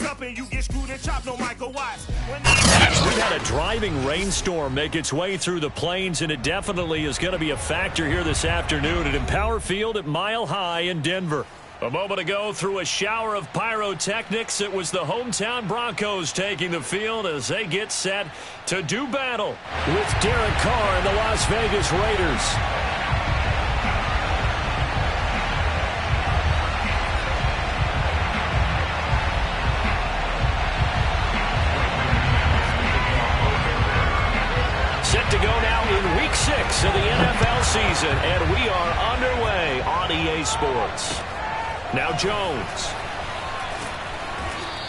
up and you get screwed and chopped, no Michael Watts. We had a driving rainstorm make its way through the plains, and it definitely is going to be a factor here this afternoon at Empower Field at Mile High in Denver. A moment ago, through a shower of pyrotechnics, it was the hometown Broncos taking the field as they get set to do battle with Derek Carr and the Las Vegas Raiders. Set to go now in Week 6 of the NFL season, and we are underway on EA Sports. Now Jones.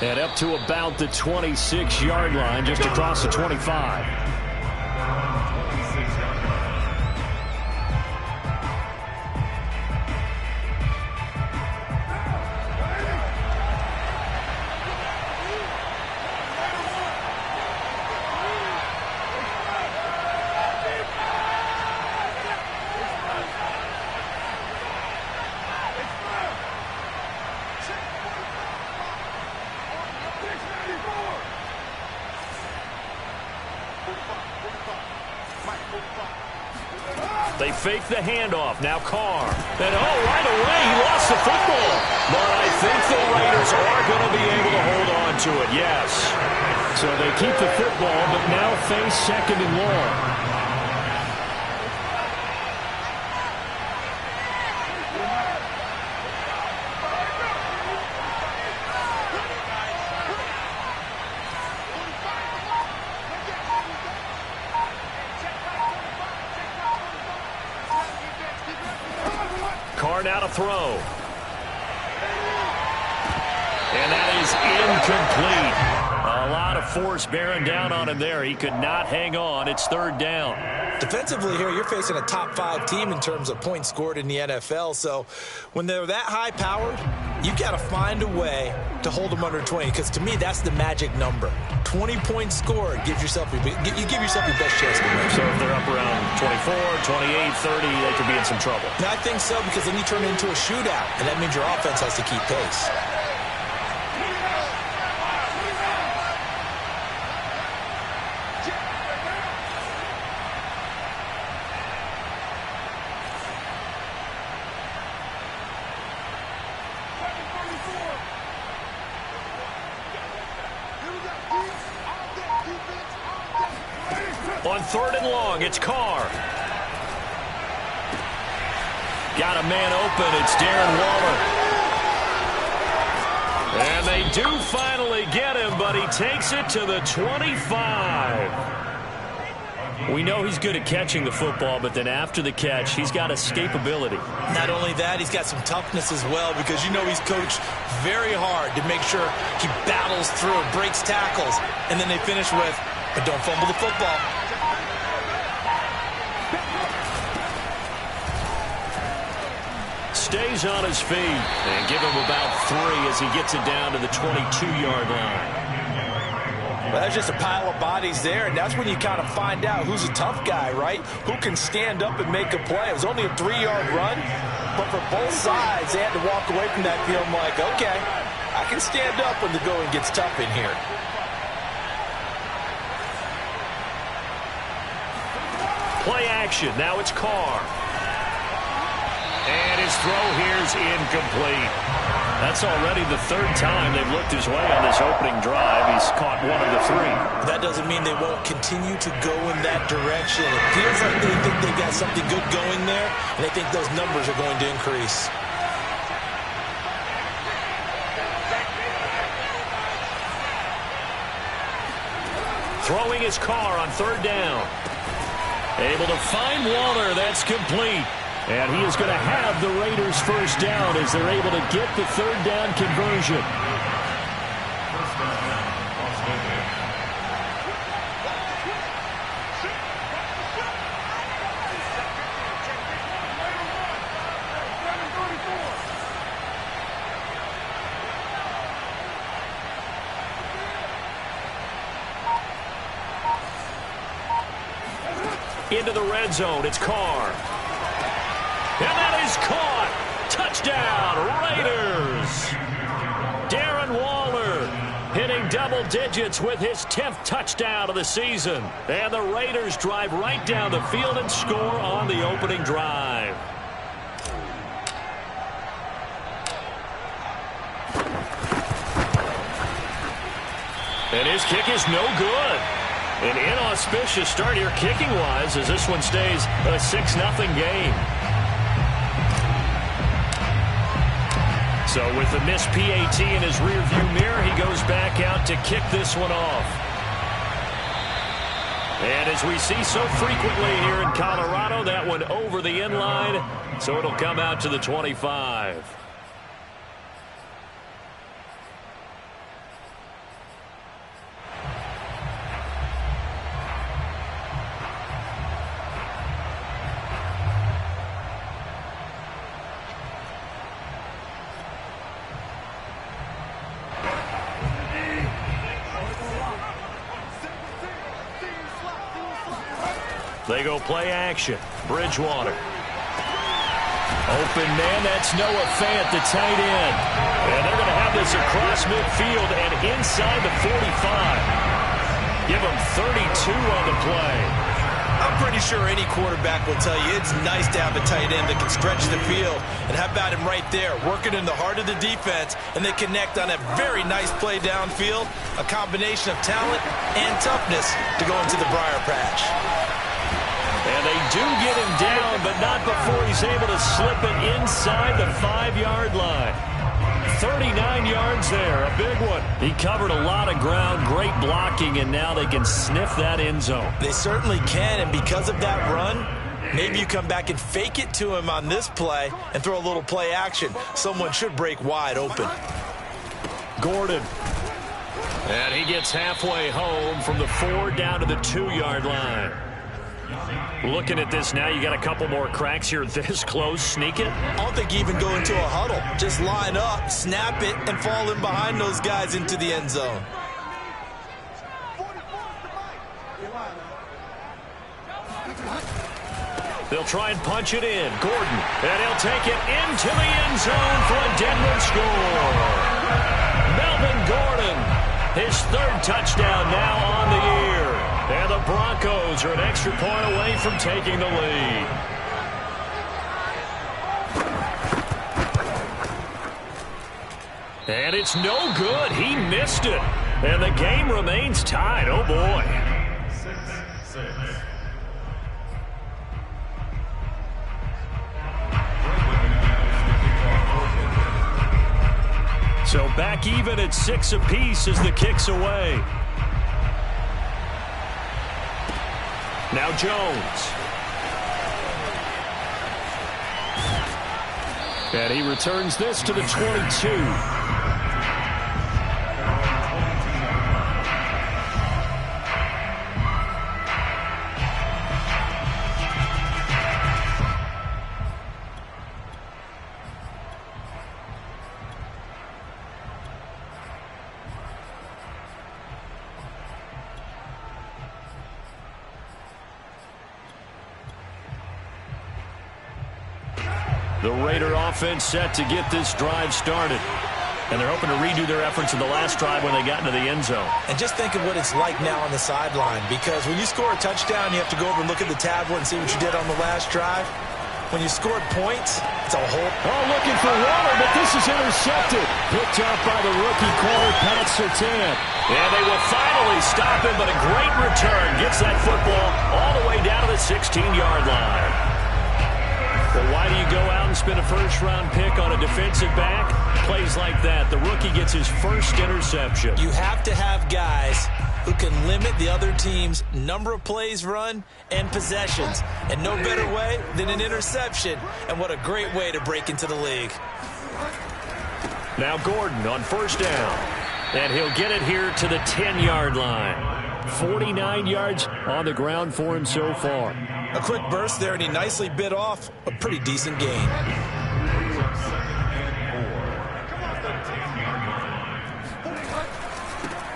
And up to about the 26-yard line, just across the 25. They fake the handoff. Now Carr. And right away he lost the football. But I think the Raiders are going to be able to hold on to it, yes. So they keep the football, but now face second and long. Now to throw. And that is incomplete. A lot of force bearing down on him there. He could not hang on. It's third down. Defensively here, you're facing a top 5 team in terms of points scored in the NFL. So when they're that high-powered, you've got to find a way to hold them under 20, because to me, that's the magic number. 20 points scored gives yourself you give yourself your best chance to win. So if they're up around 24, 28, 30, they could be in some trouble. And I think so, because then you turn it into a shootout, and that means your offense has to keep pace. On third and long, it's Carr. Got a man open. It's Darren Waller. And they do finally get him, but he takes it to the 25. We know he's good at catching the football, but then after the catch, he's got escapability. Not only that, he's got some toughness as well, because you know he's coached very hard to make sure he battles through, breaks tackles, and then they finish with, but don't fumble the football. Stays on his feet, and give him about 3 as he gets it down to the 22-yard line. Well, that's just a pile of bodies there, and that's when you kind of find out who's a tough guy, right? Who can stand up and make a play. It was only a 3-yard run, but for both sides, they had to walk away from that field like, okay, I can stand up when the going gets tough in here. Play action. Now it's Carr. And his throw here is incomplete. That's already the 3rd time they've looked his way on this opening drive. He's caught 1 of the 3. That doesn't mean they won't continue to go in that direction. It feels like they think they've got something good going there, and they think those numbers are going to increase. Throwing his Carr on 3rd down. Able to find Waller. That's complete. And he is going to have the Raiders first down as they're able to get the 3rd down conversion. Into the red zone. It's Carr. And that is caught. Touchdown, Raiders. Darren Waller hitting double digits with his 10th touchdown of the season. And the Raiders drive right down the field and score on the opening drive. And his kick is no good. An inauspicious start here kicking-wise as this one stays a 6-0 game. So with the missed PAT in his rearview mirror, he goes back out to kick this one off. And as we see so frequently here in Colorado, that one over the end line, so it'll come out to the 25. They go play action. Bridgewater. Open man, that's Noah Fant, the tight end. And they're going to have this across midfield and inside the 45. Give them 32 on the play. I'm pretty sure any quarterback will tell you it's nice to have a tight end that can stretch the field. And how about him right there, working in the heart of the defense, and they connect on a very nice play downfield. A combination of talent and toughness to go into the briar patch. And they do get him down, but not before he's able to slip it inside the 5-yard line. 39 yards there, a big one. He covered a lot of ground, great blocking, and now they can sniff that end zone. They certainly can, and because of that run, maybe you come back and fake it to him on this play and throw a little play action. Someone should break wide open. Gordon. And he gets halfway home from the 4 down to the 2-yard line. Looking at this now, you got a couple more cracks here this close. Sneak it. I don't think you even go into a huddle. Just line up, snap it, and fall in behind those guys into the end zone. They'll try and punch it in. Gordon. And he'll take it into the end zone for a Denver score. Melvin Gordon. His 3rd touchdown now on the year. And the Broncos are an extra point away from taking the lead. And it's no good. He missed it. And the game remains tied. Oh, boy. So back even at 6 apiece as the kick's away. Now Jones. And he returns this to the 22. The Raider offense set to get this drive started. And they're hoping to redo their efforts in the last drive when they got into the end zone. And just think of what it's like now on the sideline, because when you score a touchdown, you have to go over and look at the tablet and see what you did on the last drive. When you scored points, it's a whole... Oh, looking for Waller, but this is intercepted. Picked up by the rookie corner, Pat Surtain. And they will finally stop him, but a great return gets that football all the way down to the 16-yard line. Well, why do you go out and spend a first-round pick on a defensive back? Plays like that. The rookie gets his first interception. You have to have guys who can limit the other team's number of plays run and possessions. And no better way than an interception. And what a great way to break into the league. Now Gordon on first down. And he'll get it here to the 10-yard line. 49 yards on the ground for him so far. A quick burst there, and he nicely bit off a pretty decent gain.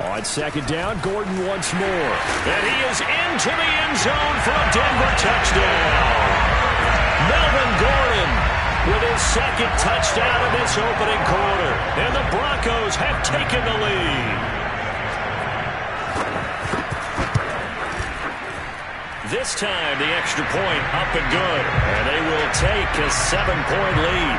On second down, Gordon once more. And he is into the end zone for a Denver touchdown. Melvin Gordon with his 2nd touchdown in this opening quarter. And the Broncos have taken the lead. This time, the extra point up and good. And they will take a 7-point lead.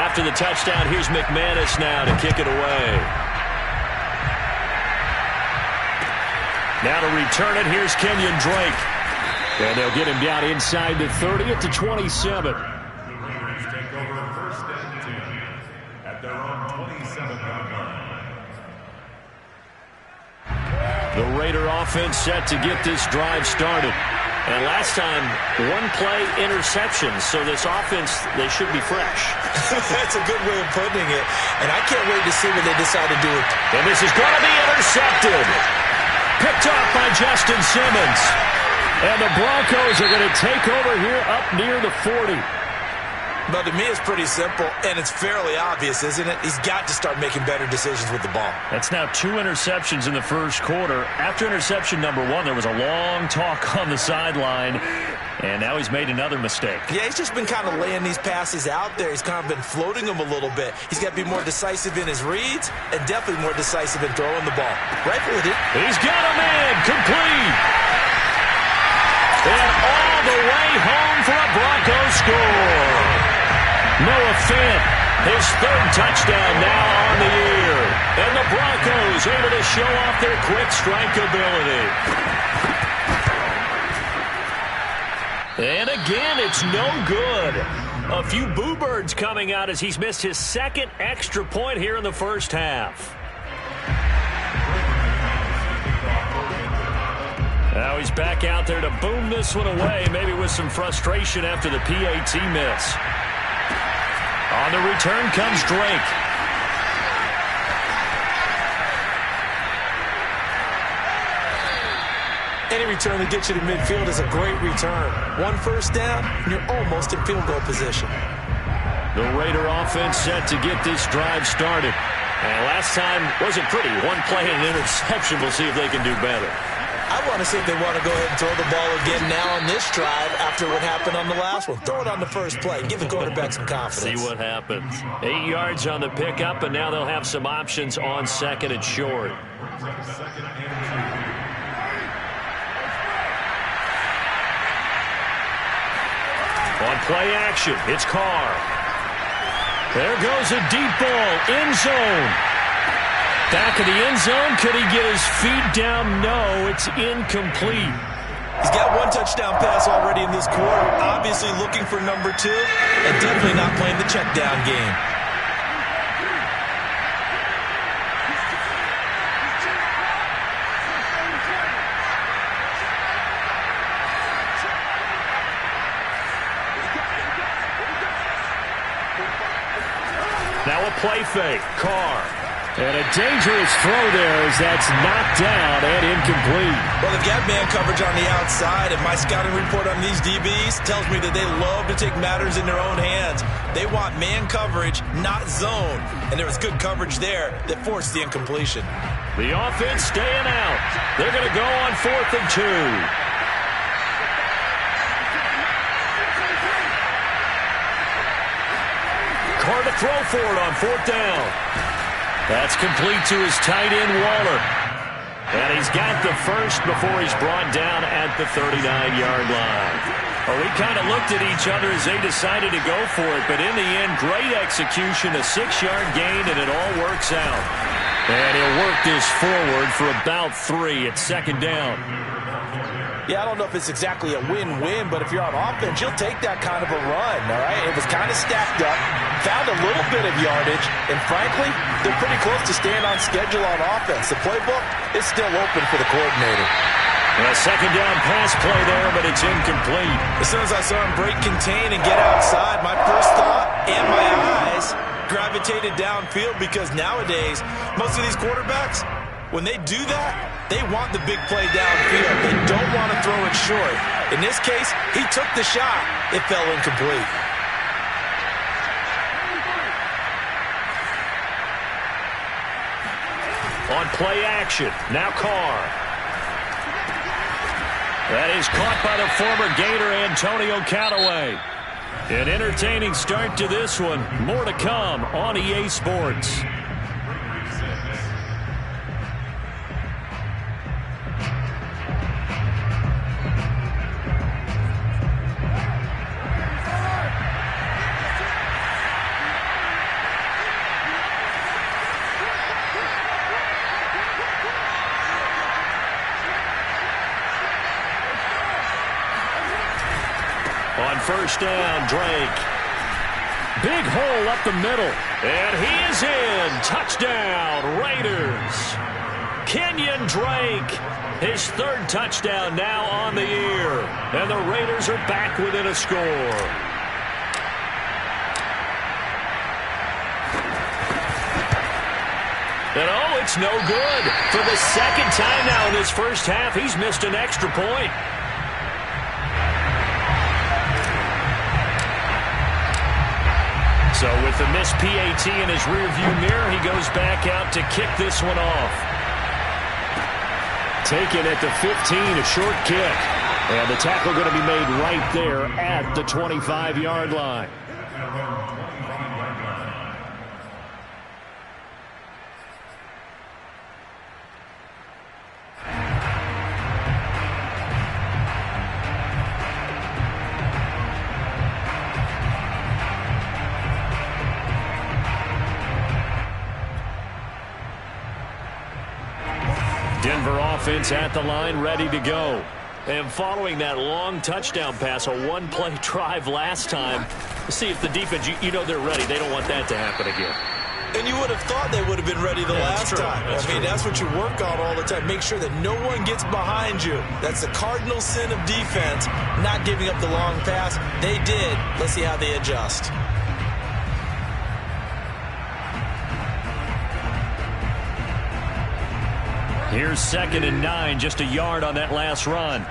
After the touchdown, here's McManus now to kick it away. Now to return it, here's Kenyon Drake. And they'll get him down inside the 30 at the 27. The Raider offense set to get this drive started. And last time, one-play interceptions. So this offense, they should be fresh. That's a good way of putting it. And I can't wait to see what they decide to do. And this is going to be intercepted. Picked off by Justin Simmons. And the Broncos are going to take over here up near the 40. But to me, it's pretty simple, and it's fairly obvious, isn't it? He's got to start making better decisions with the ball. That's now 2 interceptions in the first quarter. After interception number 1, there was a long talk on the sideline, and now he's made another mistake. Yeah, he's just been kind of laying these passes out there. He's kind of been floating them a little bit. He's got to be more decisive in his reads and definitely more decisive in throwing the ball. Right with it. He's got a man complete. And all the way home for a Broncos score. Noah Fant, his 3rd touchdown now on the year. And the Broncos able to show off their quick strike ability. And again, it's no good. A few boo birds coming out as he's missed his 2nd extra point here in the first half. Now he's back out there to boom this one away, maybe with some frustration after the PAT miss. On the return comes Drake. Any return that gets you to midfield is a great return. 1 first down, and you're almost in field goal position. The Raider offense set to get this drive started. And last time wasn't pretty. 1 play and an interception. We'll see if they can do better. I want to see if they want to go ahead and throw the ball again now on this drive after what happened on the last one. Throw it on the first play. Give the quarterback some confidence. See what happens. 8 yards on the pickup, and now they'll have some options on 2nd and short. On play action, it's Carr. There goes a deep ball, end zone. Back of the end zone, could he get his feet down? No, it's incomplete. He's got 1 touchdown pass already in this quarter. Obviously looking for number 2, and definitely not playing the check down game. Now a play fake, Carr. And a dangerous throw there as that's knocked down and incomplete. Well, they've got man coverage on the outside, and my scouting report on these DBs tells me that they love to take matters in their own hands. They want man coverage, not zone. And there was good coverage there that forced the incompletion. The offense staying out. They're going to go on 4th and 2. Carr to throw for it on 4th down. That's complete to his tight end, Waller. And he's got the first before he's brought down at the 39-yard line. Well, we kind of looked at each other as they decided to go for it, but in the end, great execution, a 6-yard gain, and it all works out. And he'll work this forward for about 3 at 2nd down. Yeah, I don't know if it's exactly a win-win, but if you're on offense, you'll take that kind of a run, all right? It was kind of stacked up, found a little bit of yardage, and frankly, they're pretty close to staying on schedule on offense. The playbook is still open for the coordinator. A 2nd down pass play there, but it's incomplete. As soon as I saw him break contain and get outside, my first thought and my eyes gravitated downfield because nowadays, most of these quarterbacks, when they do that, they want the big play downfield. They don't want to throw it short. In this case, he took the shot. It fell incomplete. On play action, now Carr. That is caught by the former Gator, Antonio Callaway. An entertaining start to this one. More to come on EA Sports. On first down, Drake. Big hole up the middle. And he is in. Touchdown, Raiders. Kenyon Drake. His third touchdown now on the year. And the Raiders are back within a score. And oh, it's no good. For the second time now in this first half, he's missed an extra point. So with the missed PAT in his rearview mirror, he goes back out to kick this one off. Taken at the 15, a short kick. And the tackle going to be made right there at the 25-yard line. Denver offense at the line, ready to go. And following that long touchdown pass, a one-play drive last time, see if the defense, you know they're ready. They don't want that to happen again. And you would have thought they would have been ready the last time. That's what you work on all the time. Make sure that no one gets behind you. That's the cardinal sin of defense, not giving up the long pass. They did. Let's see how they adjust. Here's 2nd and 9, just a yard on that last run.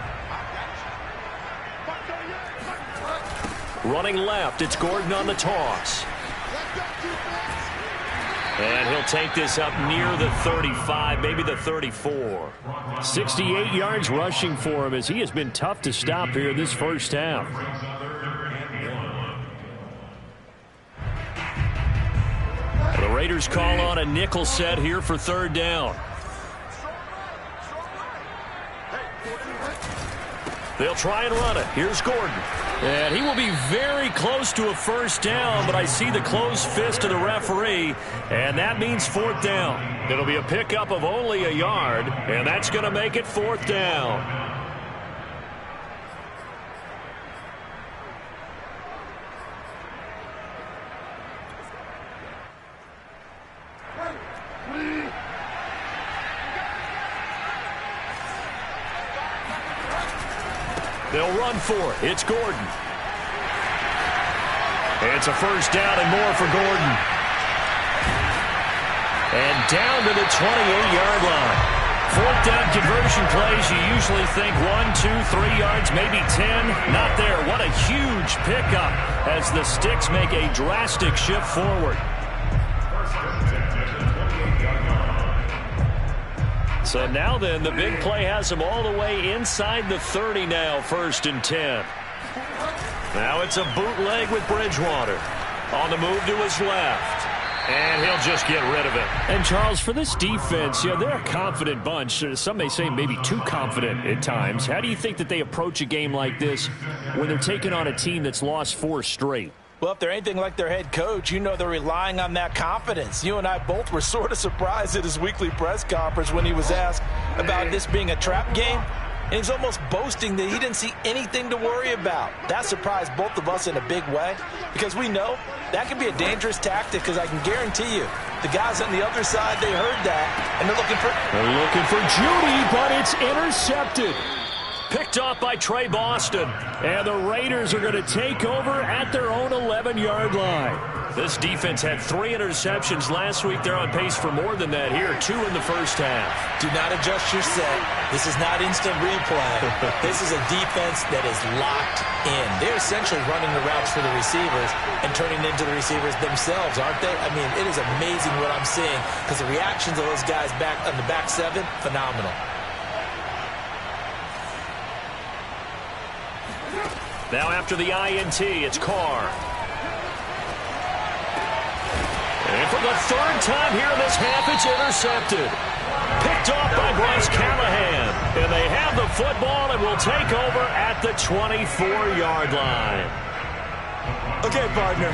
Running left, it's Gordon on the toss. And he'll take this up near the 35, maybe the 34. 68 yards rushing for him as he has been tough to stop here this first half. The Raiders call on a nickel set here for 3rd down. They'll try and run it. Here's Gordon. And he will be very close to a first down, but I see the closed fist of the referee, and that means 4th down. It'll be a pickup of only a yard, and that's going to make it 4th down. They'll run for it. It's Gordon. It's a first down and more for Gordon. And down to the 28-yard line. 4th down conversion plays, you usually think 1, 2, 3 yards, maybe 10. Not there. What a huge pickup as the Sticks make a drastic shift forward. So now then, the big play has him all the way inside the 30 now, 1st and 10. Now it's a bootleg with Bridgewater. On the move to his left. And he'll just get rid of it. And, Charles, for this defense, they're a confident bunch. Some may say maybe too confident at times. How do you think that they approach a game like this when they're taking on a team that's lost 4 straight? Well, if they're anything like their head coach, you know they're relying on that confidence. You and I both were sort of surprised at his weekly press conference when he was asked about this being a trap game. And he's almost boasting that he didn't see anything to worry about. That surprised both of us in a big way because we know that can be a dangerous tactic because I can guarantee you the guys on the other side, they heard that, and they're looking for Judy, but it's intercepted. Picked off by Trey Boston. And the Raiders are going to take over at their own 11-yard line. This defense had 3 interceptions last week. They're on pace for more than that here. 2 in the first half. Do not adjust your set. This is not instant replay. This is a defense that is locked in. They're essentially running the routes for the receivers and turning into the receivers themselves, aren't they? I mean, it is amazing what I'm seeing because the reactions of those guys back on the back 7, phenomenal. Now after the INT, it's Carr. And for the third time here in this half, it's intercepted. Picked off by Bryce Callahan. And they have the football and will take over at the 24-yard line. Okay, partner,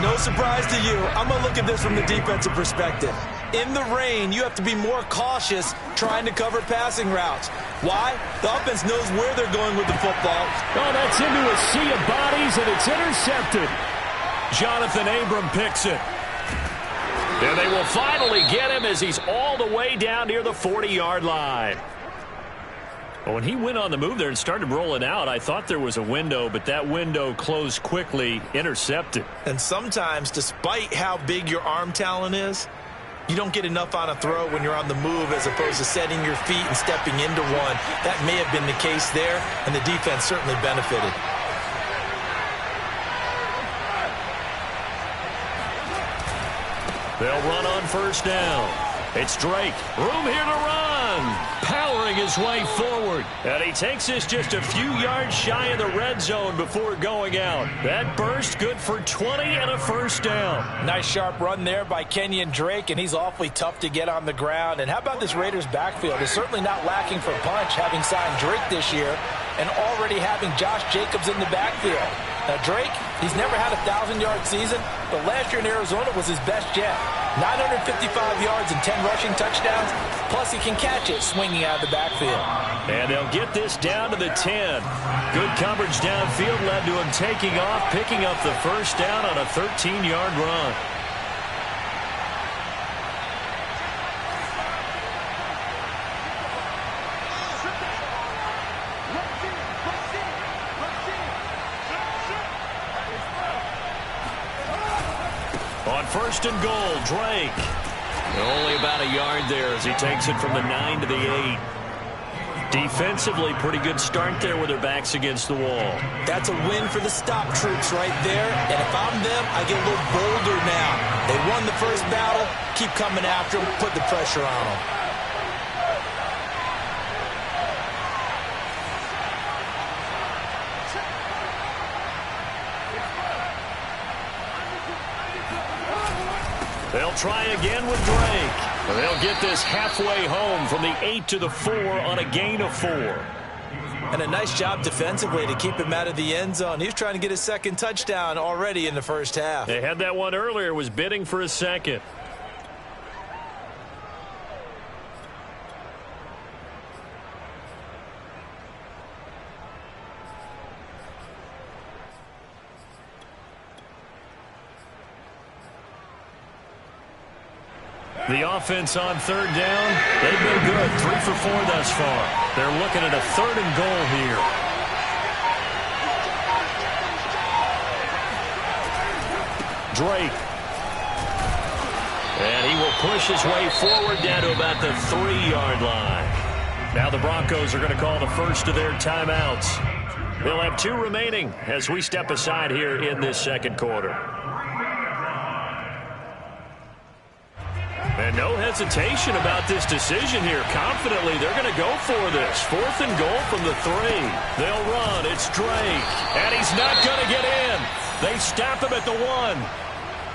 no surprise to you. I'm going to look at this from the defensive perspective. In the rain, you have to be more cautious trying to cover passing routes. Why? The offense knows where they're going with the football. Oh, that's into a sea of bodies, and it's intercepted. Jonathan Abram picks it. And they will finally get him as he's all the way down near the 40-yard line. Well, when he went on the move there and started rolling out, I thought there was a window, but that window closed quickly, intercepted. And sometimes, despite how big your arm talent is, you don't get enough on a throw when you're on the move as opposed to setting your feet and stepping into one. That may have been the case there, and the defense certainly benefited. They'll run on first down. It's Drake. Room here to run. Powering his way forward. And he takes this just a few yards shy of the red zone before going out. That burst good for 20 and a first down. Nice sharp run there by Kenyon Drake, and he's awfully tough to get on the ground. And how about this Raiders backfield? It's certainly not lacking for punch, having signed Drake this year and already having Josh Jacobs in the backfield. Now, Drake, he's never had a 1,000-yard season, but last year in Arizona was his best yet. 955 yards and 10 rushing touchdowns, plus he can catch it swinging out of the backfield. And they'll get this down to the 10. Good coverage downfield led to him taking off, picking up the first down on a 13-yard run. On first and goal, Drake. Only about a yard there as he takes it from the 9 to the 8. Defensively, pretty good start there with their backs against the wall. That's a win for the stop troops right there. And if I'm them, I get a little bolder now. They won the first battle. Keep coming after them. Put the pressure on them. They'll try again with Drake. They'll get this halfway home from the 8 to the 4 on a gain of 4. And a nice job defensively to keep him out of the end zone. He was trying to get his second touchdown already in the first half. They had that one earlier, was bidding for a second. The offense on third down, they've been good. 3 for 4 thus far. They're looking at a third and goal here. Drake. And he will push his way forward down to about the 3-yard line. Now the Broncos are going to call the first of their timeouts. They'll have 2 remaining as we step aside here in this second quarter. And no hesitation about this decision here. Confidently, they're going to go for this. 4th and goal from the 3. They'll run. It's Drake. And he's not going to get in. They stop him at the 1.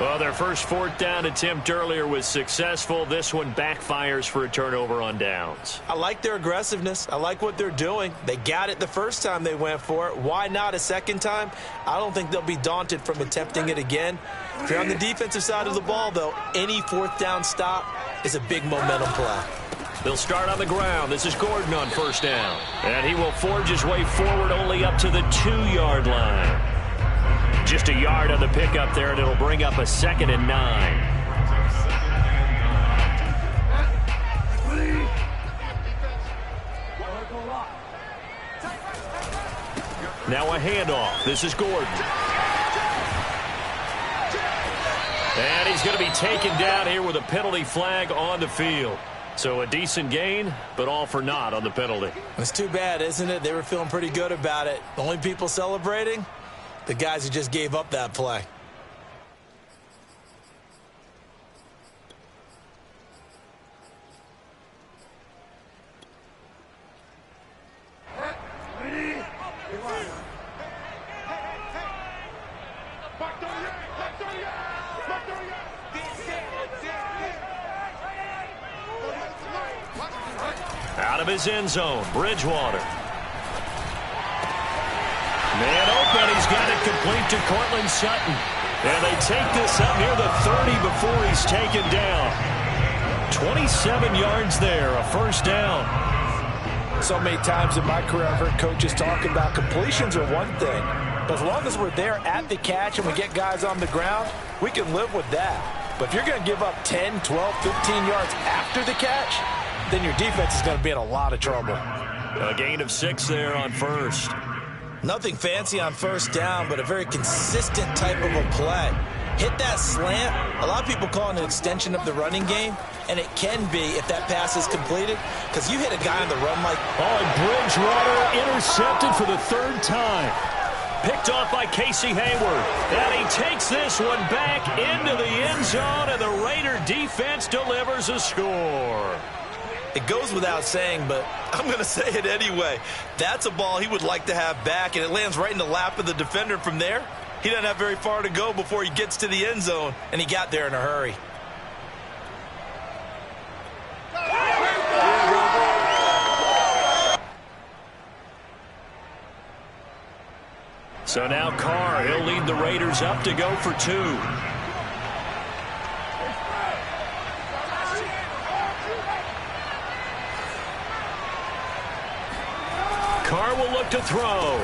Well, their first 4th down attempt earlier was successful. This one backfires for a turnover on downs. I like their aggressiveness. I like what they're doing. They got it the first time they went for it. Why not a second time? I don't think they'll be daunted from attempting it again. If you're on the defensive side of the ball, though, any 4th down stop is a big momentum play. They'll start on the ground. This is Gordon on first down. And he will forge his way forward only up to the 2-yard line. Just a yard on the pickup there, and it'll bring up a 2nd and 9. Now a handoff. This is Gordon. And he's going to be taken down here with a penalty flag on the field. So a decent gain, but all for naught on the penalty. It's too bad, isn't it? They were feeling pretty good about it. The only people celebrating, the guys who just gave up that play. Out of his end zone, Bridgewater. Man open, he's got it complete to Cortland Sutton. And they take this up near the 30 before he's taken down. 27 yards there, a first down. So many times in my career I've heard coaches talking about completions are one thing. But as long as we're there at the catch and we get guys on the ground, we can live with that. But if you're going to give up 10, 12, 15 yards after the catch, then your defense is going to be in a lot of trouble. A gain of 6 there on first. Nothing fancy on first down, but a very consistent type of a play. Hit that slant. A lot of people call it an extension of the running game, and it can be if that pass is completed, because you hit a guy on the run like... Oh, and Bridgewater intercepted for the 3rd time. Picked off by Casey Hayward. And he takes this one back into the end zone, and the Raider defense delivers a score. It goes without saying, but I'm going to say it anyway. That's a ball he would like to have back, and it lands right in the lap of the defender from there. He doesn't have very far to go before he gets to the end zone, and he got there in a hurry. So now Carr, he'll lead the Raiders up to go for 2. Carr will look to throw.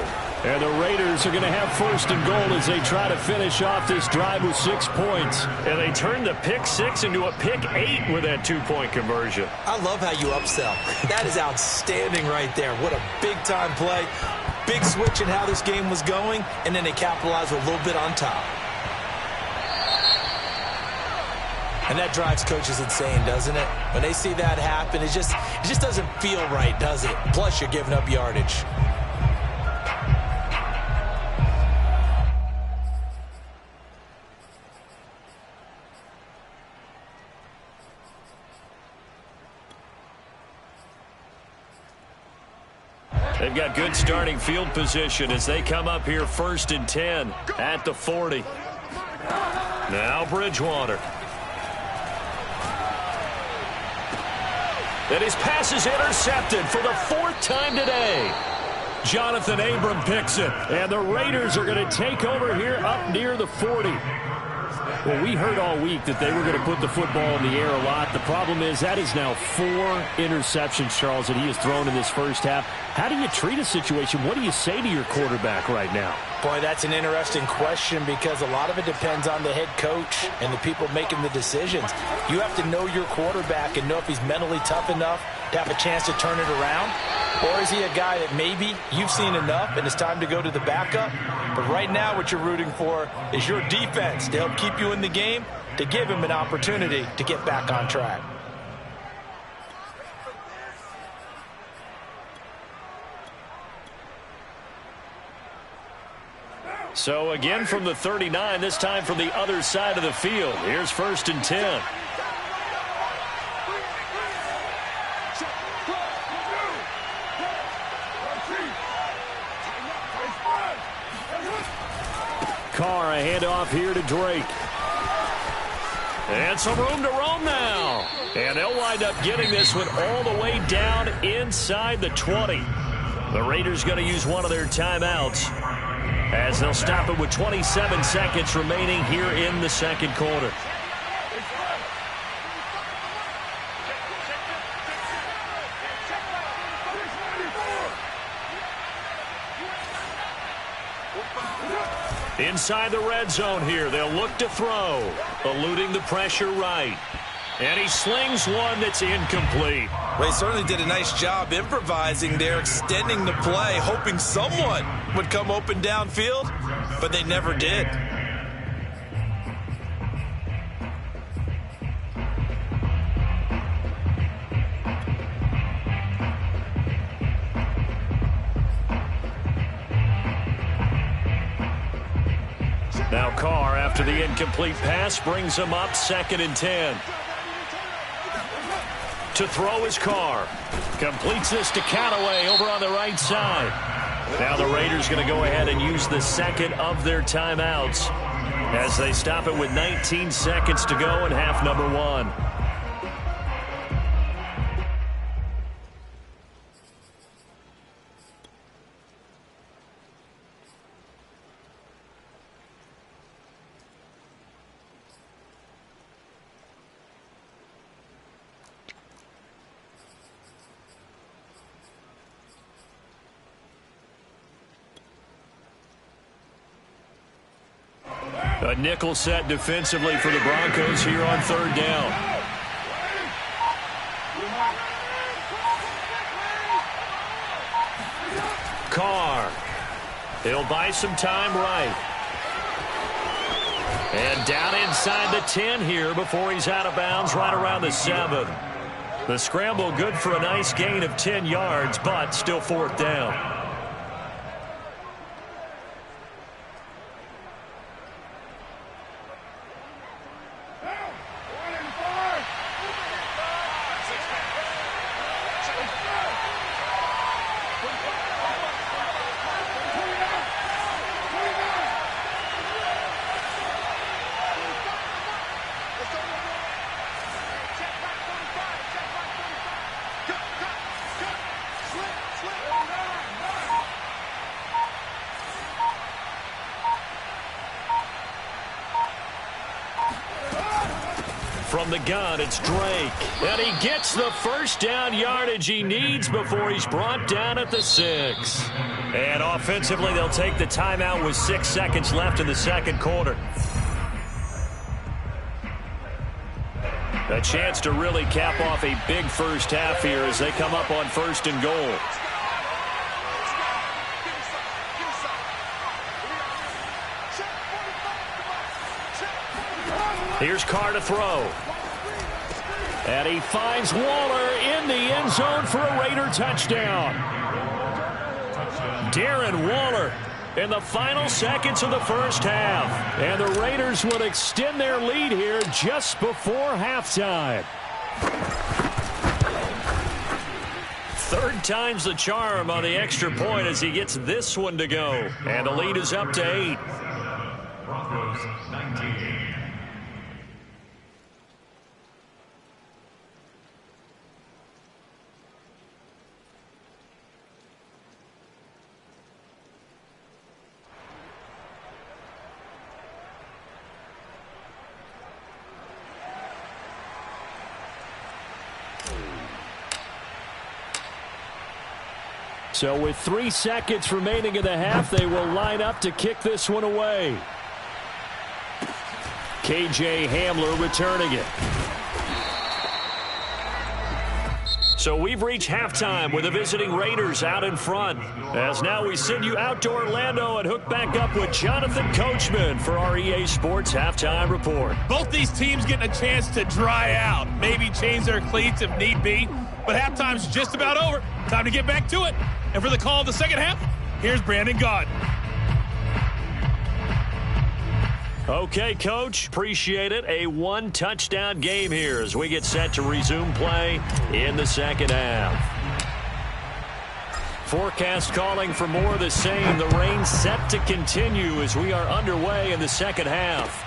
And the Raiders are going to have 1st and goal as they try to finish off this drive with 6 points. And they turn the pick 6 into a pick 8 with that 2-point conversion. I love how you upsell. That is outstanding right there. What a big-time play. Big switch in how this game was going, and then they capitalized with a little bit on top. And that drives coaches insane, doesn't it? When they see that happen, it just doesn't feel right, does it? Plus, you're giving up yardage. They've got good starting field position as they come up here 1st and 10 at the 40. Now Bridgewater. And his pass is intercepted for the 4th time today. Jonathan Abram picks it, and the Raiders are going to take over here up near the 40. Well, we heard all week that they were going to put the football in the air a lot. The problem is that is now 4 interceptions, Charles, that he has thrown in this first half. How do you treat a situation? What do you say to your quarterback right now? Boy, that's an interesting question because a lot of it depends on the head coach and the people making the decisions. You have to know your quarterback and know if he's mentally tough enough to have a chance to turn it around. Or is he a guy that maybe you've seen enough and it's time to go to the backup? But right now what you're rooting for is your defense to help keep you in the game, to give him an opportunity to get back on track. So again from the 39, this time from the other side of the field. Here's 1st and 10. Carr, a handoff here to Drake. And some room to roam now. And they'll wind up getting this one all the way down inside the 20. The Raiders going to use one of their timeouts as they'll stop it with 27 seconds remaining here in the 2nd quarter. Inside the red zone here, they'll look to throw, eluding the pressure right. And he slings one that's incomplete. Well, he certainly did a nice job improvising there, extending the play, hoping someone would come open downfield, but they never did. Now Carr, after the incomplete pass, brings him up 2nd and 10. To throw is Carr. Completes this to Callaway over on the right side. Now the Raiders going to go ahead and use the 2nd of their timeouts as they stop it with 19 seconds to go in half number 1. A nickel set defensively for the Broncos here on third down. Carr. He'll buy some time right. And down inside the 10 here before he's out of bounds right around the 7. The scramble good for a nice gain of 10 yards, but still fourth down. From the gun, it's Drake. And he gets the first down yardage he needs before he's brought down at the 6. And offensively, they'll take the timeout with 6 seconds left in the second quarter. A chance to really cap off a big first half here as they come up on 1st and goal. Here's Carr to throw. And he finds Waller in the end zone for a Raider touchdown. Darren Waller in the final seconds of the first half. And the Raiders would extend their lead here just before halftime. Third time's the charm on the extra point as he gets this one to go. And the lead is up to 8. Broncos 19. So with 3 seconds remaining in the half, they will line up to kick this one away. KJ Hamler returning it. So we've reached halftime with the visiting Raiders out in front. As now we send you out to Orlando and hook back up with Jonathan Coachman for our EA Sports Halftime Report. Both these teams getting a chance to dry out, maybe change their cleats if need be. But halftime's just about over. Time to get back to it. And for the call of the second half, here's Brandon Gaudin. Okay, Coach, appreciate it. A 1-touchdown game here as we get set to resume play in the second half. Forecast calling for more of the same. The rain set to continue as we are underway in the second half.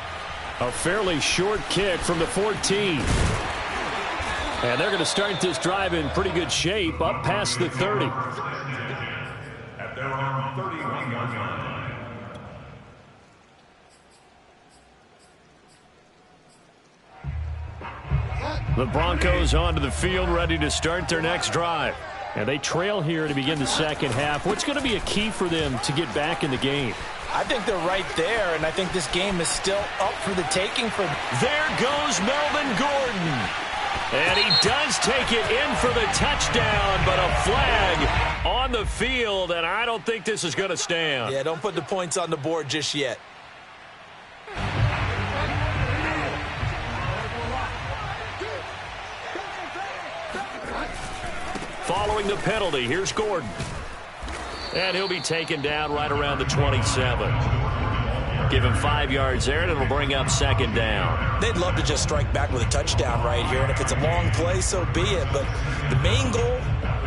A fairly short kick from the 14. And they're going to start this drive in pretty good shape up past the 30. At their own 31-yard line. The Broncos onto the field ready to start their next drive. And they trail here to begin the second half. What's going to be a key for them to get back in the game? I think they're right there, and I think this game is still up for the taking for them. There goes Melvin Gordon. And he does take it in for the touchdown, but a flag on the field, and I don't think this is going to stand. Yeah, don't put the points on the board just yet. Following the penalty, here's Gordon. And he'll be taken down right around the 27. Give him 5 yards there, and it'll bring up second down. They'd love to just strike back with a touchdown right here, and if it's a long play, so be it. But the main goal,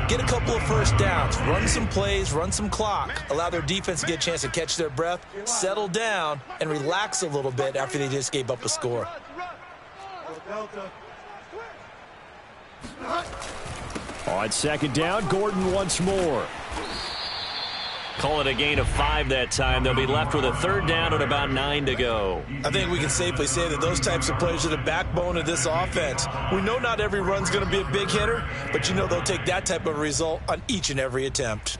get a couple of first downs, run some plays, run some clock, allow their defense to get a chance to catch their breath, settle down, and relax a little bit after they just gave up a score. On second down, Gordon once more. Call it a gain of 5 that time. They'll be left with a third down at about 9 to go. I think we can safely say that those types of plays are the backbone of this offense. We know not every run's going to be a big hitter, but you know they'll take that type of result on each and every attempt.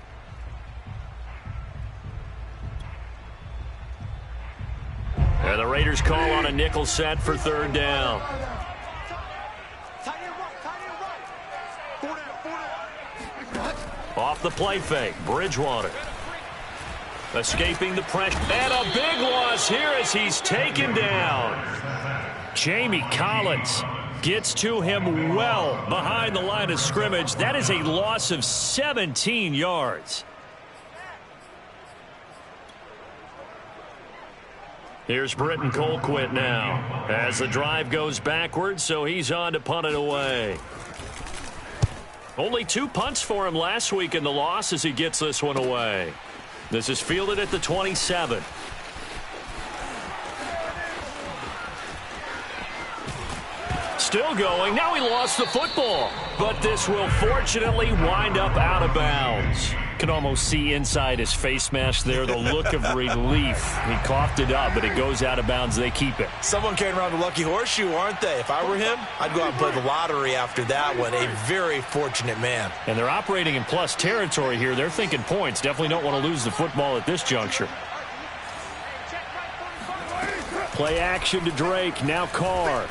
And the Raiders call on a nickel set for third down. Off the play fake, Bridgewater. Escaping the pressure. And a big loss here as he's taken down. Jamie Collins gets to him well behind the line of scrimmage. That is a loss of 17 yards. Here's Britton Colquitt now as the drive goes backwards, so he's on to punt it away. Only 2 punts for him last week in the loss as he gets this one away. This is fielded at the 27. Still going. Now he lost the football. But this will fortunately wind up out of bounds. Can almost see inside his face mask there the look of relief. He coughed it up, but it goes out of bounds. They keep it. Someone carrying around a lucky horseshoe, aren't they? If I were him, I'd go out and play the lottery after that one. A very fortunate man. And they're operating in plus territory here. They're thinking points. Definitely don't want to lose the football at this juncture. Play action to Drake. Now Carr.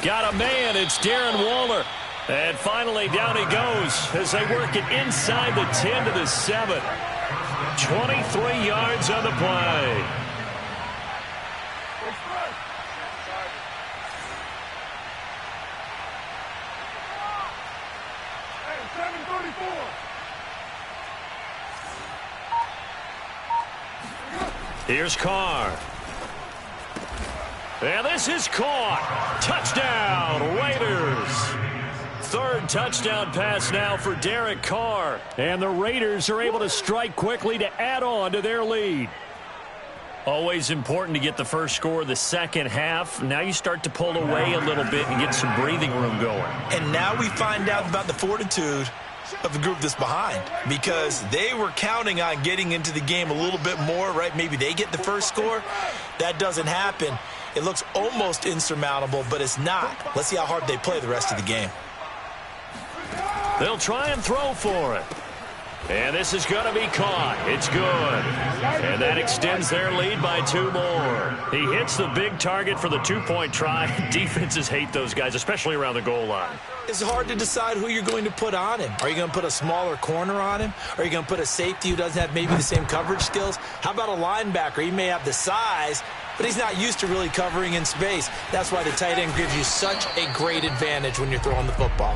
Got a man. It's Darren Waller. And finally, down he goes as they work it inside the 10 to the 7. 23 yards on the play. Here's Carr. And this is caught. Touchdown, Raiders. Third touchdown pass now for Derek Carr. And the Raiders are able to strike quickly to add on to their lead. Always important to get the first score of the second half. Now you start to pull away a little bit and get some breathing room going. And now we find out about the fortitude of the group that's behind, because they were counting on getting into the game a little bit more, right? Maybe they get the first score. That doesn't happen. It looks almost insurmountable, but it's not. Let's see how hard they play the rest of the game. They'll try and throw for it. And this is going to be caught. It's good. And that extends their lead by 2 more. He hits the big target for the 2-point try. Defenses hate those guys, especially around the goal line. It's hard to decide who you're going to put on him. Are you going to put a smaller corner on him? Are you going to put a safety who doesn't have maybe the same coverage skills? How about a linebacker? He may have the size, but he's not used to really covering in space. That's why the tight end gives you such a great advantage when you're throwing the football.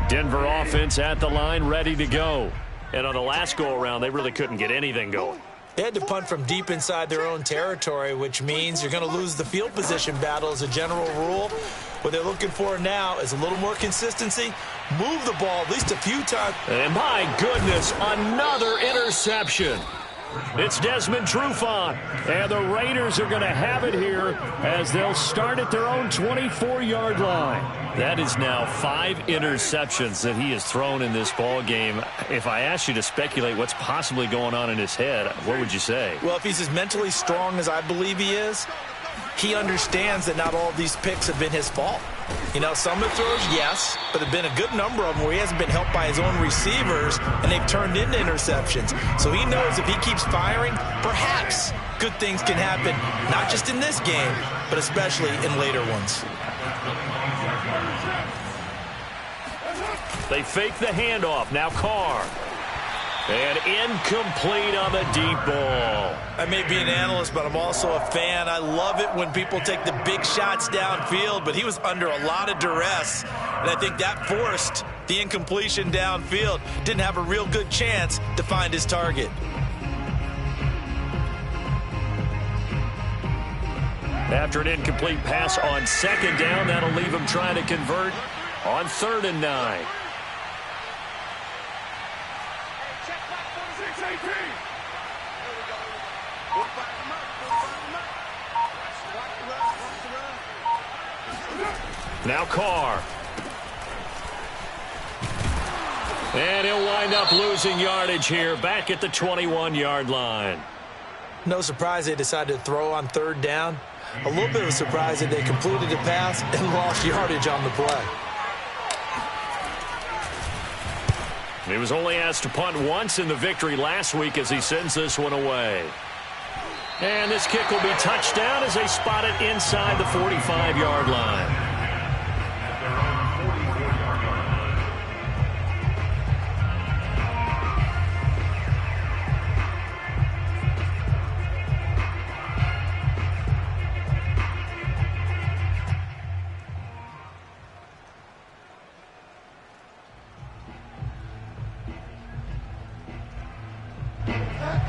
Denver offense at the line, ready to go. And on the last go-around, they really couldn't get anything going. They had to punt from deep inside their own territory, which means you're going to lose the field position battle as a general rule. What they're looking for now is a little more consistency. Move the ball at least a few times. And my goodness, another interception. It's Desmond Trufant, and the Raiders are going to have it here as they'll start at their own 24-yard line. That is now 5 interceptions that he has thrown in this ball game. If I asked you to speculate what's possibly going on in his head, what would you say? Well, if he's as mentally strong as I believe he is, he understands that not all of these picks have been his fault. You know, some of the throws, yes, but there have been a good number of them where he hasn't been helped by his own receivers, and they've turned into interceptions. So he knows if he keeps firing, perhaps good things can happen, not just in this game, but especially in later ones. They fake the handoff. Now Carr. And incomplete on the deep ball. I may be an analyst, but I'm also a fan. I love it when people take the big shots downfield, but he was under a lot of duress, and I think that forced the incompletion downfield. Didn't have a real good chance to find his target. After an incomplete pass on second down, that'll leave him trying to convert on 3rd and 9. Now Carr. And he'll wind up losing yardage here back at the 21-yard line. No surprise they decided to throw on third down. A little bit of a surprise that they completed the pass and lost yardage on the play. He was only asked to punt once in the victory last week as he sends this one away. And this kick will be touchdown as they spot it inside the 45-yard line.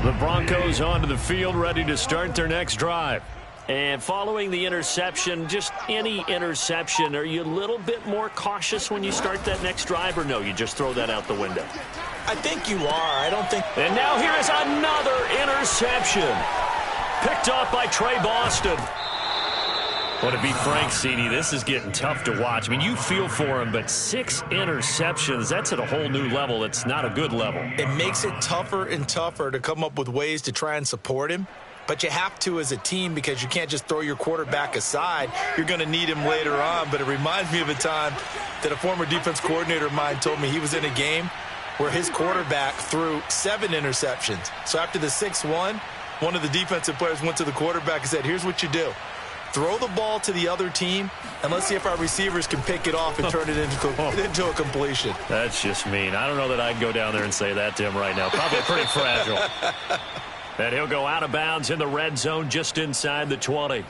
The Broncos onto the field, ready to start their next drive. And following the interception, just any interception, are you a little bit more cautious when you start that next drive, or no, you just throw that out the window? I think you are. I don't think... And now here is another interception. Picked off by Trey Boston. Well, to be frank, CD, this is getting tough to watch. I mean, you feel for him, but 6 interceptions, that's at a whole new level. It's not a good level. It makes it tougher and tougher to come up with ways to try and support him. But you have to as a team because you can't just throw your quarterback aside. You're going to need him later on. But it reminds me of a time that a former defense coordinator of mine told me he was in a game where his quarterback threw 7 interceptions. So after the 6th one of the defensive players went to the quarterback and said, here's what you do. Throw the ball to the other team, and let's see if our receivers can pick it off and turn it into a completion. That's just mean. I don't know that I'd go down there and say that to him right now. Probably pretty fragile. And he'll go out of bounds in the red zone just inside the 20.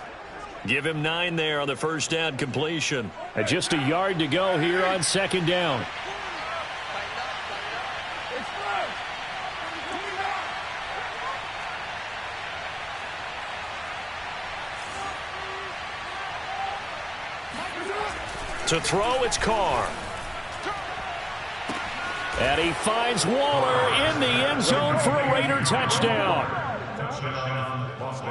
Give him 9 there on the first down completion. And just a yard to go here on second down. To throw, it's Carr. And he finds Waller in the end zone for a Raider touchdown.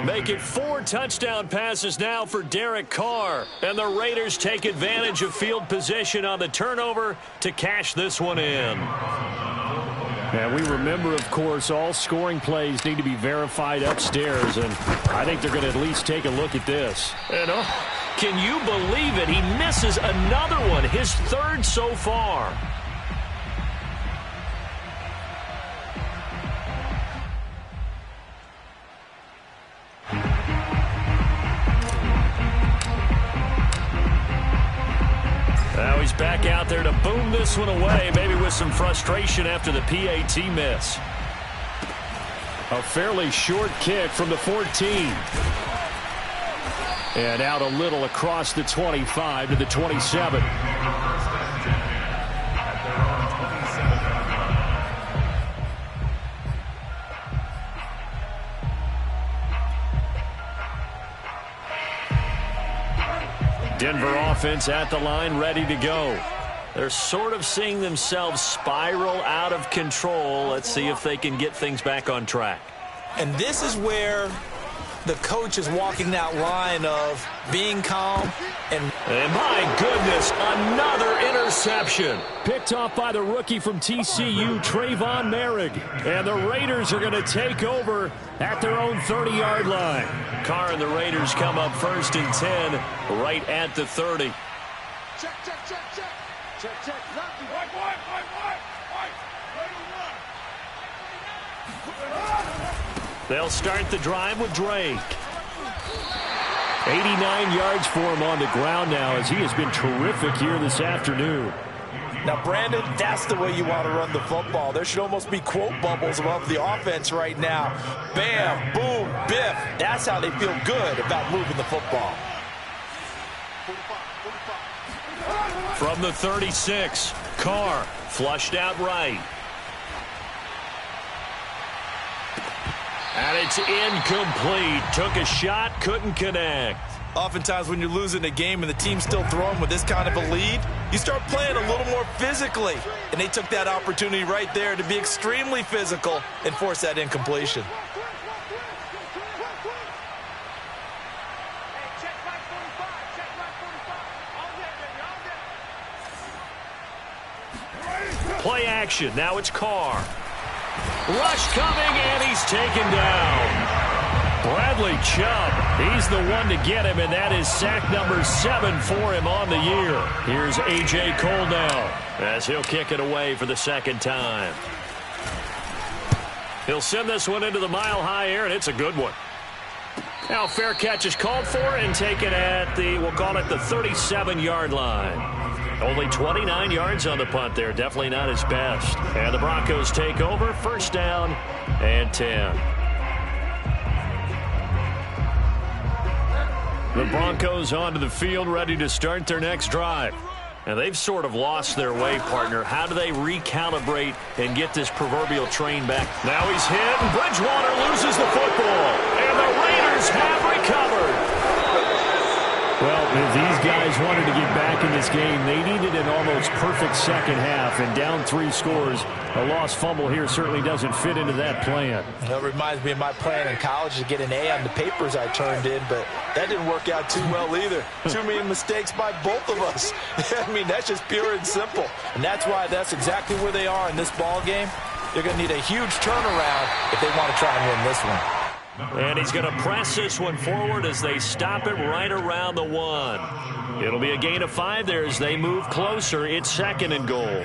Make it 4 touchdown passes now for Derek Carr. And the Raiders take advantage of field position on the turnover to cash this one in. And we remember, of course, all scoring plays need to be verified upstairs. And I think they're going to at least take a look at this. And can you believe it? He misses another one, his 3rd so far. Now he's back out there to boom this one away, maybe with some frustration after the PAT miss. A fairly short kick from the 14. And out a little across the 25 to the 27. Denver offense at the line, ready to go. They're sort of seeing themselves spiral out of control. Let's see if they can get things back on track. And this is where the coach is walking that line of being calm and my goodness, another interception. Picked off by the rookie from TCU, Trayvon Merrick. And the Raiders are going to take over at their own 30-yard line. Carr and the Raiders come up 1st and 10 right at the 30. Check. They'll start the drive with Drake. 89 yards for him on the ground now as he has been terrific here this afternoon. Now, Brandon, that's the way you want to run the football. There should almost be quote bubbles above the offense right now. Bam, boom, biff. That's how they feel good about moving the football. From the 36, Carr flushed out right. And it's incomplete. Took a shot, couldn't connect. Oftentimes when you're losing a game and the team's still throwing with this kind of a lead, you start playing a little more physically. And they took that opportunity right there to be extremely physical and force that incompletion. Play action. Now it's Carr. Rush coming, and he's taken down. Bradley Chubb, he's the one to get him, and that is sack number 7 for him on the year. Here's A.J. Cole now as he'll kick it away for the second time. He'll send this one into the mile-high air, and it's a good one. Now fair catch is called for and taken at the, we'll call it the 37-yard line. Only 29 yards on the punt there. Definitely not his best. And the Broncos take over. First down and 10. The Broncos onto the field, ready to start their next drive. And they've sort of lost their way, partner. How do they recalibrate and get this proverbial train back? Now he's hit, and Bridgewater loses the football. And the Raiders have recovered. Well, if these guys wanted to get back in this game, they needed an almost perfect second half. And down 3 scores, a lost fumble here certainly doesn't fit into that plan. It reminds me of my plan in college to get an A on the papers I turned in, but that didn't work out too well either. Too many mistakes by both of us. I mean, that's just pure and simple. And that's why that's exactly where they are in this ball game. They're going to need a huge turnaround if they want to try and win this one. And he's going to press this one forward as they stop it right around the 1. It'll be a gain of 5 there as they move closer. It's second and goal.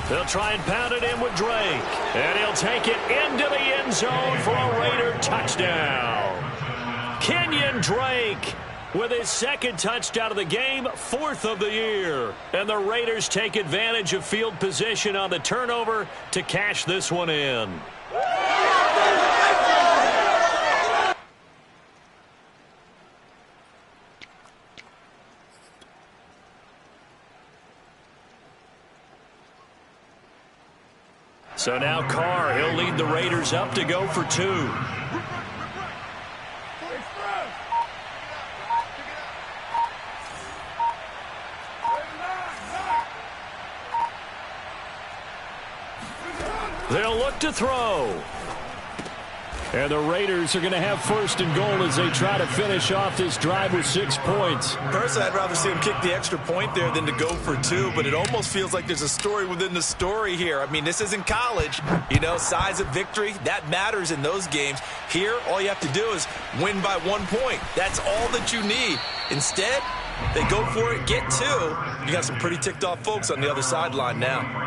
They'll try and pound it in with Drake. And he'll take it into the end zone for a Raider touchdown. Kenyon Drake with his second touchdown of the game, 4th of the year. And the Raiders take advantage of field position on the turnover to cash this one in. So now Carr, he'll lead the Raiders up to go for 2. They'll look to throw. And the Raiders are going to have first and goal as they try to finish off this drive with 6 points. Personally, I'd rather see him kick the extra point there than to go for 2, but it almost feels like there's a story within the story here. I mean, this isn't college. You know, size of victory, that matters in those games. Here, all you have to do is win by 1 point. That's all that you need. Instead, they go for it, get 2. You got some pretty ticked off folks on the other sideline now.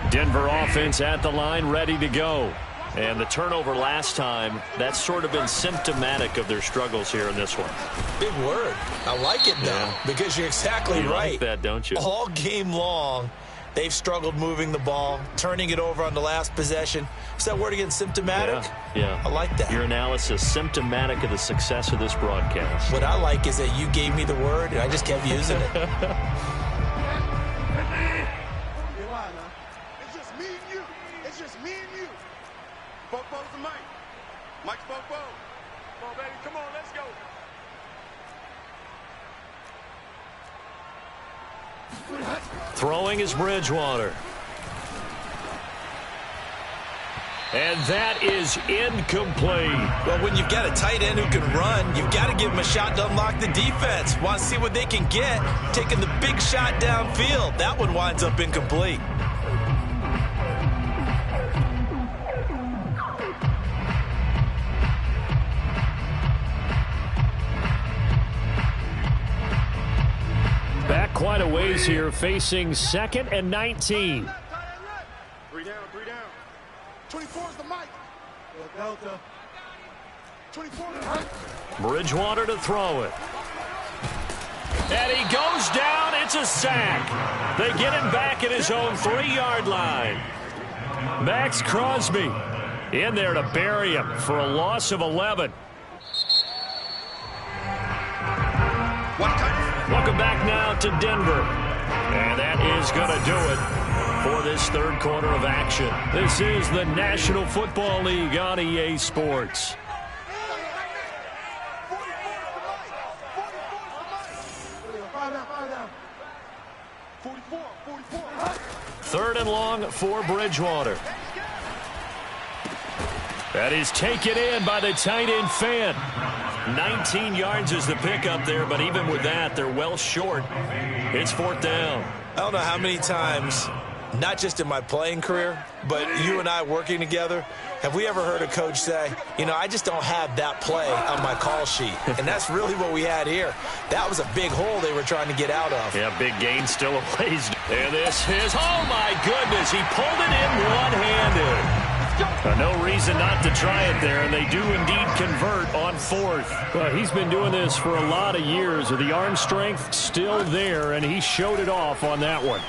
Denver offense at the line, ready to go. And the turnover last time, that's sort of been symptomatic of their struggles here in this one. Big word. I like it, though, because you're exactly right. Like that, don't you? All game long, they've struggled moving the ball, turning it over on the last possession. Is that word again, symptomatic? Yeah. I like that. Your analysis, symptomatic of the success of this broadcast. What I like is that you gave me the word, and I just kept using it. Throwing is Bridgewater. And that is incomplete. Well, when you've got a tight end who can run, you've got to give him a shot to unlock the defense. Want to see what they can get, taking the big shot downfield. That one winds up incomplete. Back quite a ways here, facing 2nd and 19. 3 down, 3 down. 24 is the mic. Delta. 24 is the mic. Bridgewater to throw it. And he goes down. It's a sack. They get him back at his own 3-yard line. Max Crosby in there to bury him for a loss of 11. Welcome back now to Denver. And that is going to do it for this third quarter of action. This is the National Football League on EA Sports. Third and long for Bridgewater. That is taken in by the tight end Fant. 19 yards is the pickup there, but even with that, they're well short. It's fourth down. I don't know how many times, not just in my playing career, but you and I working together, have we ever heard a coach say, you know, I just don't have that play on my call sheet. And that's really what we had here. That was a big hole they were trying to get out of. Yeah, big gain still a ways. And this is, oh my goodness, he pulled it in one-handed. No reason not to try it there, and they do indeed convert on fourth. Well, he's been doing this for a lot of years. The arm strength still there, and he showed it off on that one.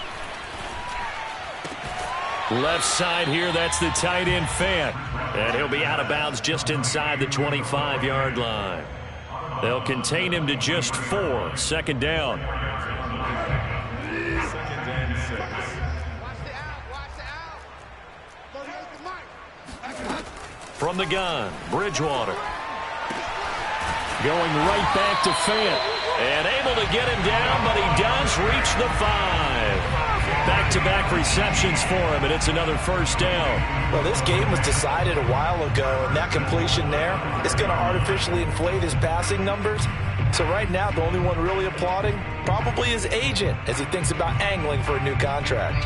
Left side here, that's the tight end Fant. And he'll be out of bounds just inside the 25-yard line. They'll contain him to just 4. Second down. From the gun, Bridgewater. Going right back to Fant. And able to get him down, but he does reach the 5. Back-to-back receptions for him, and it's another first down. Well, this game was decided a while ago, and that completion there is going to artificially inflate his passing numbers. So right now, the only one really applauding probably his agent as he thinks about angling for a new contract.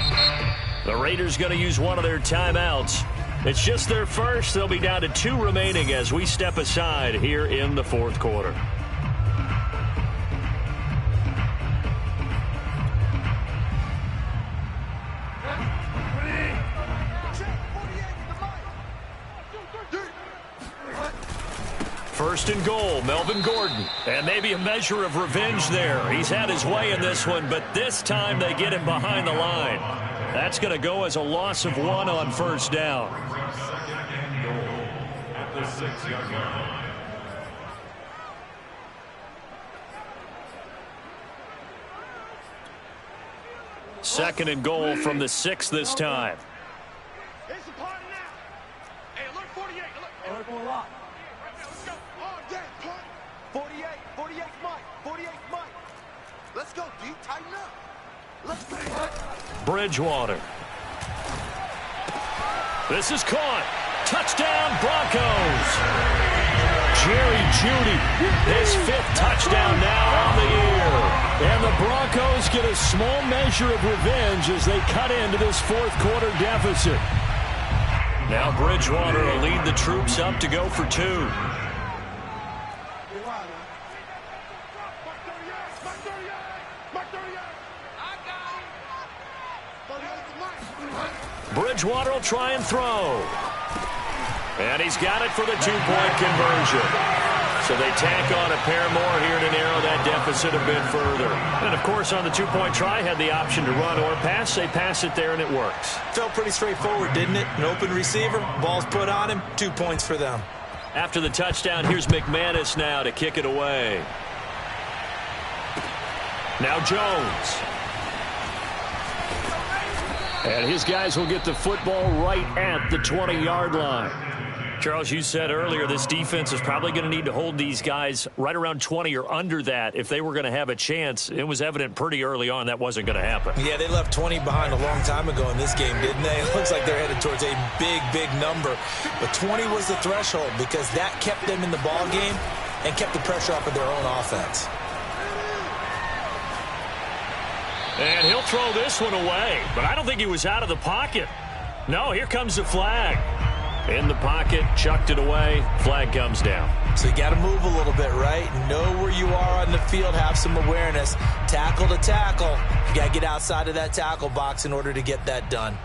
The Raiders going to use one of their timeouts. It's just their first. They'll be down to 2 remaining as we step aside here in the fourth quarter. First and goal, Melvin Gordon. And maybe a measure of revenge there. He's had his way in this one, but this time they get him behind the line. That's going to go as a loss of 1 on first down. Second and goal at the 6-yard line. Second and goal from the 6 this time. It's a party now. Hey, alert 48. Alert for a lot. Let's go. On deck, punt. 48 Mike. 48 Mike. Let's go, D. Tighten up. Let's go. Bridgewater. This is caught. Touchdown, Broncos. Jerry Jeudy, his 5th touchdown now on the year. And the Broncos get a small measure of revenge as they cut into this fourth quarter deficit. Now Bridgewater will lead the troops up to go for 2. Bridgewater will try and throw. And he's got it for the 2-point conversion. So they tack on a pair more here to narrow that deficit a bit further. And, of course, on the 2-point try, had the option to run or pass. They pass it there, and it works. Felt pretty straightforward, didn't it? An open receiver, ball's put on him, 2 points for them. After the touchdown, here's McManus now to kick it away. Now Jones. And his guys will get the football right at the 20-yard line. Charles, you said earlier this defense is probably going to need to hold these guys right around 20 or under that if they were going to have a chance. It was evident pretty early on that wasn't going to happen. Yeah, they left 20 behind a long time ago in this game, didn't they? It looks like they're headed towards a big number. But 20 was the threshold because that kept them in the ball game and kept the pressure off of their own offense. And he'll throw this one away, but I don't think he was out of the pocket. No, here comes the flag. In the pocket, chucked it away, flag comes down. So you got to move a little bit, right? Know where you are on the field, have some awareness. Tackle to tackle. You got to get outside of that tackle box in order to get that done.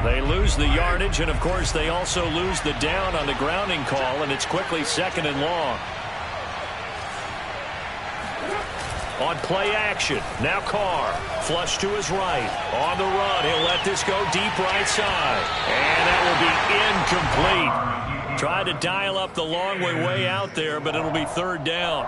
They lose the yardage, and, of course, they also lose the down on the grounding call, and it's quickly second and long. On play action, now Carr. Flush to his right. On the run, he'll let this go deep right side. And that will be incomplete. Tried to dial up the long way out there, but it'll be third down.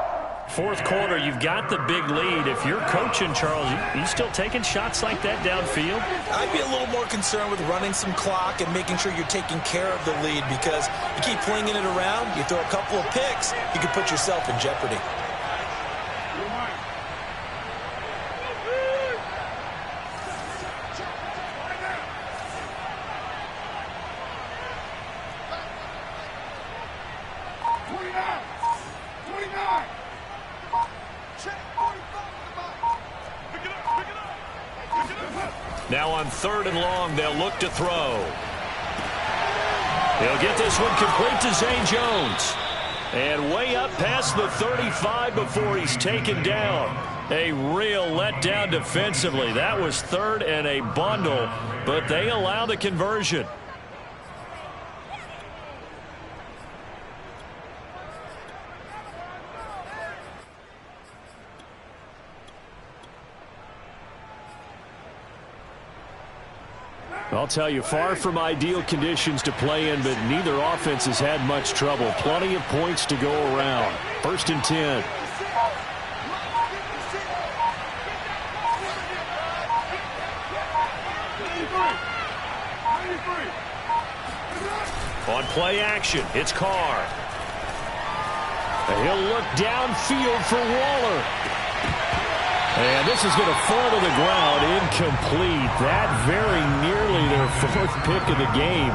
Fourth quarter, you've got the big lead. If you're coaching, Charles, you still taking shots like that downfield? I'd be a little more concerned with running some clock and making sure you're taking care of the lead, because you keep flinging it around, you throw a couple of picks, you could put yourself in jeopardy. Now on third and long, they'll look to throw. He'll get this one complete to Zay Jones. And way up past the 35 before he's taken down. A real letdown defensively. That was third and a bundle, but they allow the conversion. I'll tell you, far from ideal conditions to play in, but neither offense has had much trouble. Plenty of points to go around. First and 10. On play action, it's Carr. And he'll look downfield for Waller. And this is going to fall to the ground, incomplete. That very nearly their fourth pick of the game.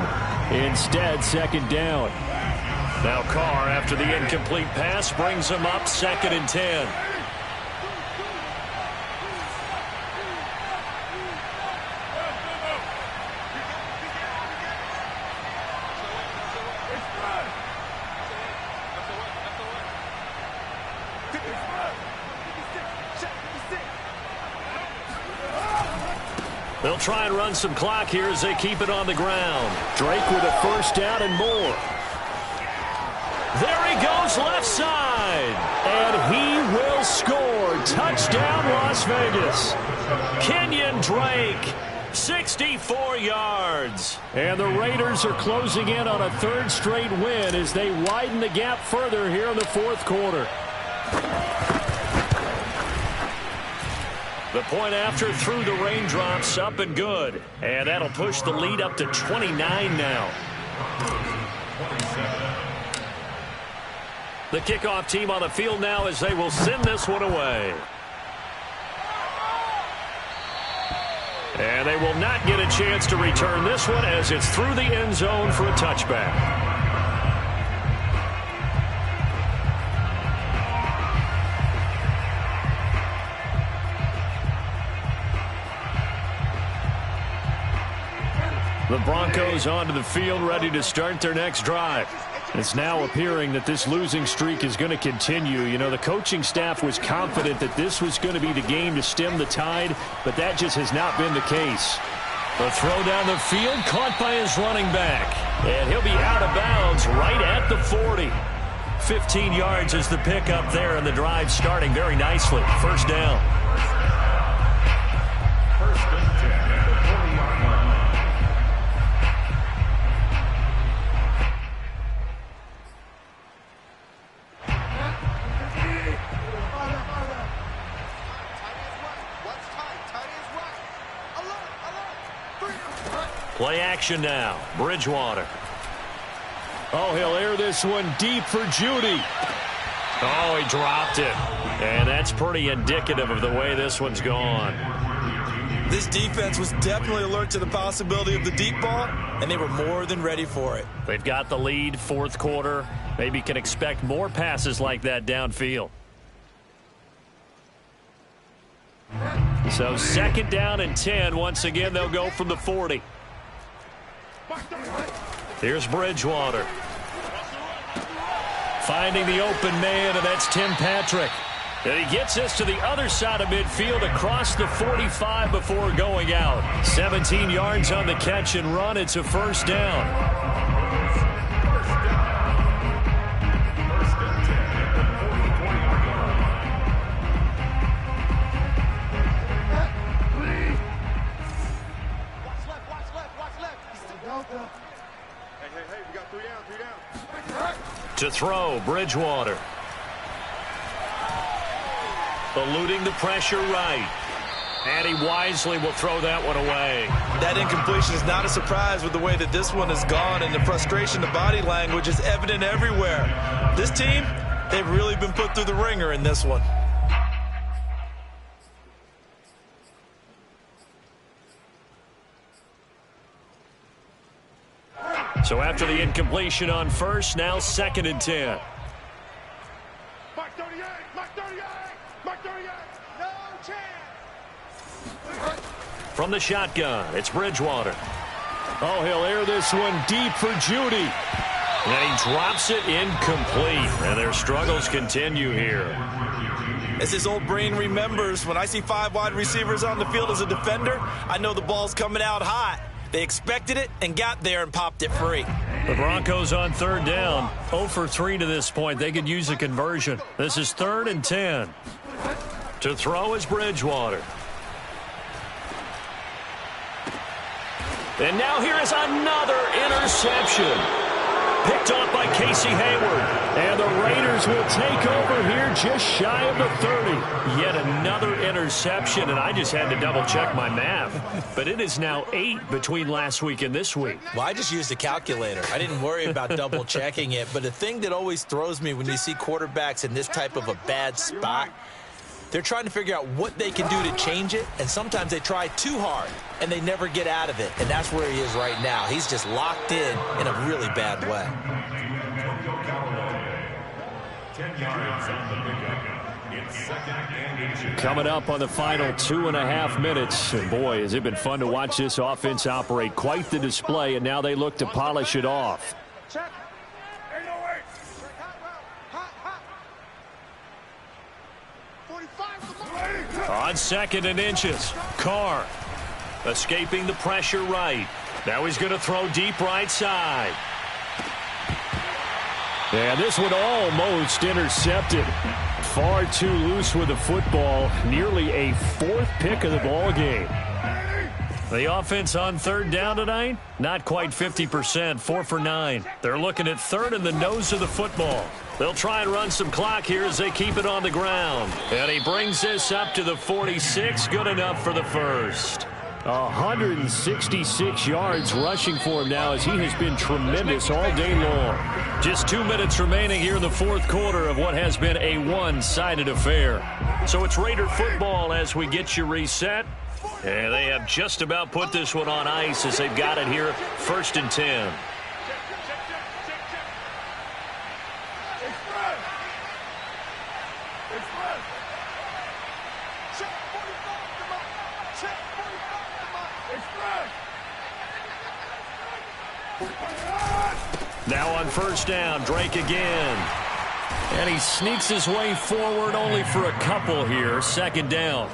Instead, second down. Now Carr, after the incomplete pass, brings him up second and 10. They'll try and run some clock here as they keep it on the ground. Drake with a first down and more. There he goes left side. And he will score. Touchdown Las Vegas. Kenyon Drake, 64 yards. And the Raiders are closing in on a third straight win as they widen the gap further here in the fourth quarter. The point after through the raindrops, up and good. And that'll push the lead up to 29 now. The kickoff team on the field now as they will send this one away. And they will not get a chance to return this one as it's through the end zone for a touchback. The Broncos onto the field, ready to start their next drive. It's now appearing that this losing streak is going to continue. You know, the coaching staff was confident that this was going to be the game to stem the tide, but that just has not been the case. The throw down the field, caught by his running back. And he'll be out of bounds right at the 40. 15 yards is the pickup there, and the drive starting very nicely. First down. First and 10 at the 40-yard line. Play action now. Bridgewater. Oh, he'll air this one deep for Judy. Oh, he dropped it. And that's pretty indicative of the way this one's gone. This defense was definitely alert to the possibility of the deep ball, and they were more than ready for it. They've got the lead, fourth quarter. Maybe can expect more passes like that downfield. So second down and 10. Once again, they'll go from the 40. Here's Bridgewater. Finding the open man, and that's Tim Patrick. And he gets this to the other side of midfield across the 45 before going out. 17 yards on the catch and run. It's a first down. To throw, Bridgewater. Eluding the pressure right. And he wisely will throw that one away. That incompletion is not a surprise with the way that this one has gone, and the frustration, the body language is evident everywhere. This team, they've really been put through the ringer in this one. So after the incompletion on first, now 2nd and 10. Mark 38, Mark 38, Mark 38, no chance. From the shotgun, it's Bridgewater. Oh, he'll air this one deep for Judy. And he drops it incomplete. And their struggles continue here. As his old brain remembers, when I see 5 wide receivers on the field as a defender, I know the ball's coming out hot. They expected it and got there and popped it free. The Broncos on 3rd down. 0 for 3 to this point. They could use a conversion. This is 3rd and 10. To throw is Bridgewater. And now here is another interception. Picked off by Casey Hayward. And the Raiders will take over here just shy of the 30. Yet another interception, and I just had to double-check my math. But it is now 8 between last week and this week. Well, I just used a calculator. I didn't worry about double-checking it. But the thing that always throws me when you see quarterbacks in this type of a bad spot, they're trying to figure out what they can do to change it, and sometimes they try too hard, and they never get out of it. And that's where he is right now. He's just locked in a really bad way. 10 yards on the pickup. It's 2nd and 8. Coming up on the final 2.5 minutes. And boy, has it been fun to watch this offense operate. Quite the display, and now they look to polish it off. Check. Ain't no way. Hot, hot. 45 On 2nd and inches, Carr escaping the pressure right. Now he's going to throw deep right side. And this one almost intercepted. Far too loose with the football. Nearly a 4th pick of the ball game. The offense on 3rd down tonight, not quite 50%, 4 for 9. They're looking at 3rd in the nose of the football. They'll try and run some clock here as they keep it on the ground. And he brings this up to the 46, good enough for the first. 166 yards rushing for him now as he has been tremendous all day long. Just 2 minutes remaining here in the 4th quarter of what has been a one-sided affair. So it's Raider football as we get you reset. And they have just about put this one on ice as they've got it here, 1st and 10. Now on 1st down, Drake again. And he sneaks his way forward only for a couple here. 2nd down.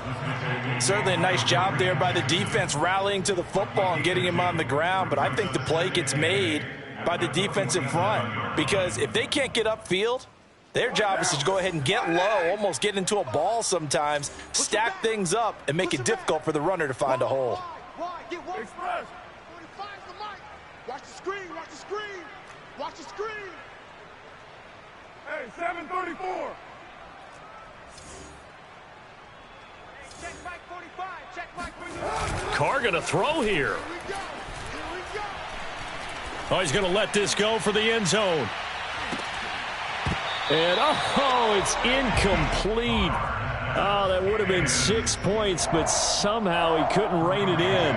Certainly a nice job there by the defense rallying to the football and getting him on the ground. But I think the play gets made by the defense in front. Because if they can't get upfield, their job is to go ahead and get low, almost get into a ball sometimes, stack things up, and make it difficult for the runner to find a hole. Express. 45 the mic. Watch the screen, watch the screen. Watch the screen. Hey, 734. Check Mike 45. Check Mike 45. Carr going to throw here. Here we go. Here we go. Oh, he's going to let this go for the end zone. And, oh, it's incomplete. Oh, that would have been 6 points, but somehow he couldn't rein it in.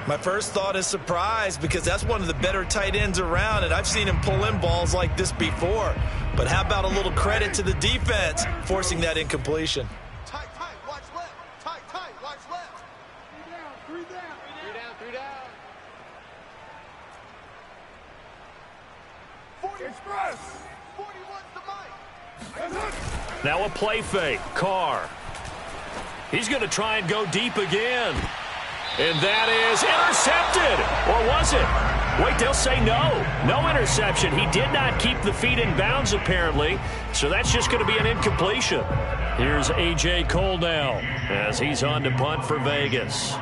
My first thought is surprise because that's one of the better tight ends around, and I've seen him pull in balls like this before. But how about a little credit to the defense forcing that incompletion? Tight, tight, watch left. Tight, tight, watch left. 3 down, 3 down. 3 down, 3 down. 40. Express. 41's the mic. Now a play fake. Carr. He's going to try and go deep again. And that is intercepted. Or was it? Wait, they'll say no. No interception. He did not keep the feet in bounds, apparently. So that's just going to be an incompletion. Here's A.J. Cole now as he's on to punt for Vegas.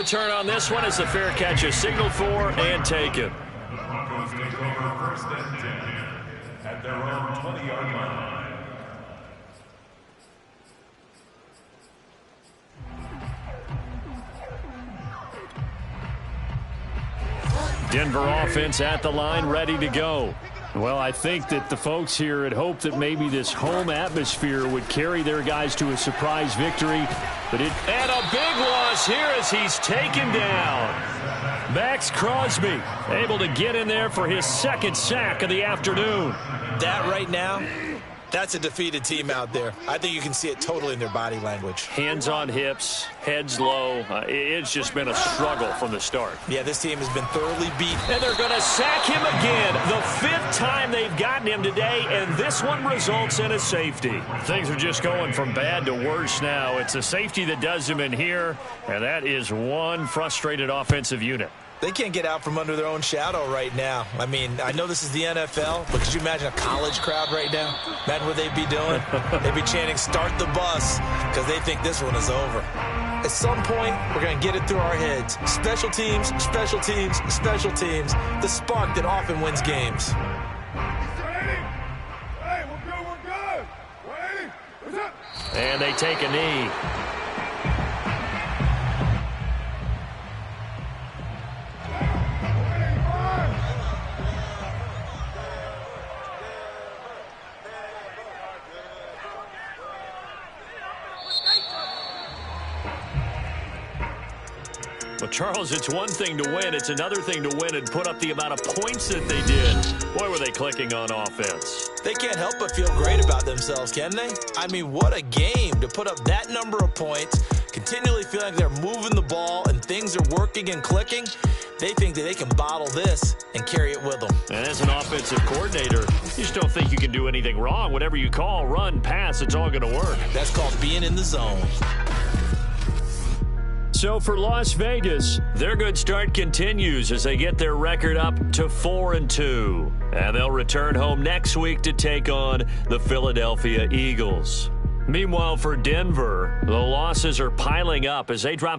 return on this one as the fair catch is signaled for and taken. Broncos take over 1st and 10 at their own 20-yard line. Denver offense at the line, ready to go. Well, I think that the folks here had hoped that maybe this home atmosphere would carry their guys to a surprise victory. And a big loss here as he's taken down. Max Crosby able to get in there for his second sack of the afternoon. That right now, that's a defeated team out there. I think you can see it totally in their body language. Hands on hips, heads low. It's just been a struggle from the start. Yeah, this team has been thoroughly beat. And they're going to sack him again. The 5th time they've gotten him today, and this one results in a safety. Things are just going from bad to worse now. It's a safety that does him in here, and that is one frustrated offensive unit. They can't get out from under their own shadow right now. I mean, I know this is the NFL, but could you imagine a college crowd right now? Imagine what they'd be doing. They'd be chanting, "Start the bus," because they think this one is over. At some point, we're going to get it through our heads. Special teams, special teams, special teams. The spark that often wins games. Hey, we're good. What's up? And they take a knee. Well, Charles, it's one thing to win. It's another thing to win and put up the amount of points that they did. Boy, were they clicking on offense. They can't help but feel great about themselves, can they? I mean, what a game to put up that number of points, continually feeling like they're moving the ball and things are working and clicking. They think that they can bottle this and carry it with them. And as an offensive coordinator, you just don't think you can do anything wrong. Whatever you call, run, pass, it's all going to work. That's called being in the zone. So for Las Vegas, their good start continues as they get their record up to 4-2. And they'll return home next week to take on the Philadelphia Eagles. Meanwhile, for Denver, the losses are piling up as they drop